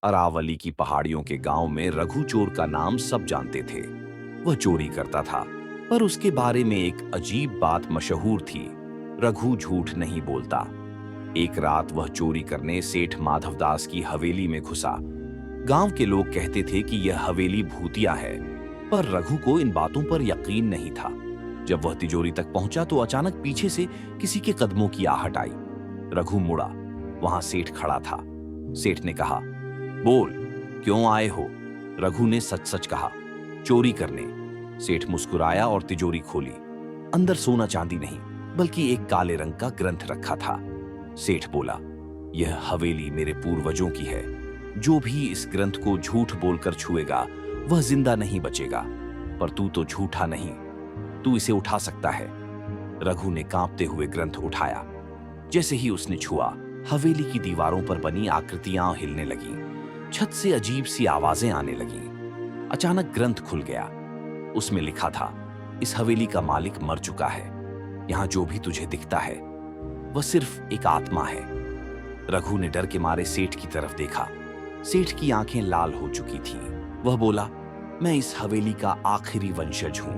अरावली की पहाड़ियों के गांव में रघु चोर का नाम सब जानते थे। वह चोरी करता था, पर उसके बारे में एक अजीब बात मशहूर थी। रघु झूठ नहीं बोलता। एक रात वह चोरी करने सेठ माधवदास की हवेली में घुसा। गांव के लोग कहते थे कि यह हवेली भूतिया है, पर रघु को इन बातों पर यकीन नहीं था। जब वह तिजोरी तक पहुंचा तो अचानक पीछे से किसी के कदमों की आहट आई। रघु मुड़ा। वहां सेठ खड़ा था। सेठ ने कहा, बोल, क्यों आए हो? रघु ने सच सच कहा, चोरी करने। सेठ मुस्कुराया और तिजोरी खोली। अंदर सोना चांदी नहीं, बल्कि एक काले रंग का ग्रंथ रखा था। सेठ बोला, यह हवेली मेरे पूर्वजों की है। जो भी इस ग्रंथ को झूठ बोलकर छुएगा वह जिंदा नहीं बचेगा। पर तू तो झूठा नहीं, तू इसे उठा सकता है। रघु ने कांपते हुए ग्रंथ उठाया। जैसे ही उसने छुआ, हवेली की दीवारों पर बनी आकृतियां हिलने लगीं। छत से अजीब सी आवाजें आने लगीं। अचानक ग्रंथ खुल गया। उसमें लिखा था, इस हवेली का मालिक मर चुका है। यहां जो भी तुझे दिखता है वह सिर्फ एक आत्मा है। रघु ने डर के मारे सेठ की तरफ देखा। सेठ की आंखें लाल हो चुकी थीं। वह बोला, मैं इस हवेली का आखिरी वंशज हूं।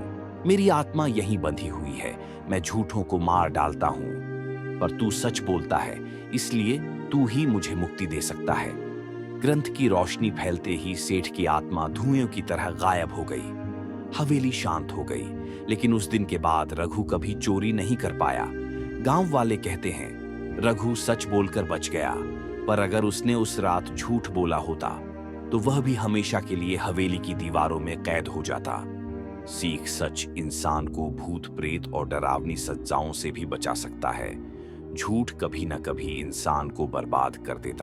मेरी आत्मा यहीं बंधी हुई है। मैं झूठों को मार डालता हूं, पर तू सच बोलता है, इसलिए तू ही मुझे मुक्ति दे सकता है। ग्रंथ की रोशनी फैलते ही सेठ की आत्मा धुएं की तरह गायब हो गई। हवेली शांत हो गई। लेकिन उस दिन के बाद रघु कभी चोरी नहीं कर पाया। गांव वाले कहते हैं, रघु सच बोलकर बच गया, पर अगर उसने उस रात झूठ बोला होता तो वह भी हमेशा के लिए हवेली की दीवारों में कैद हो जाता। सीख, सच इंसान को भूत प्रेत और डरावनी सज्जाओं से भी बचा सकता है। झूठ कभी न कभी इंसान को बर्बाद कर देता।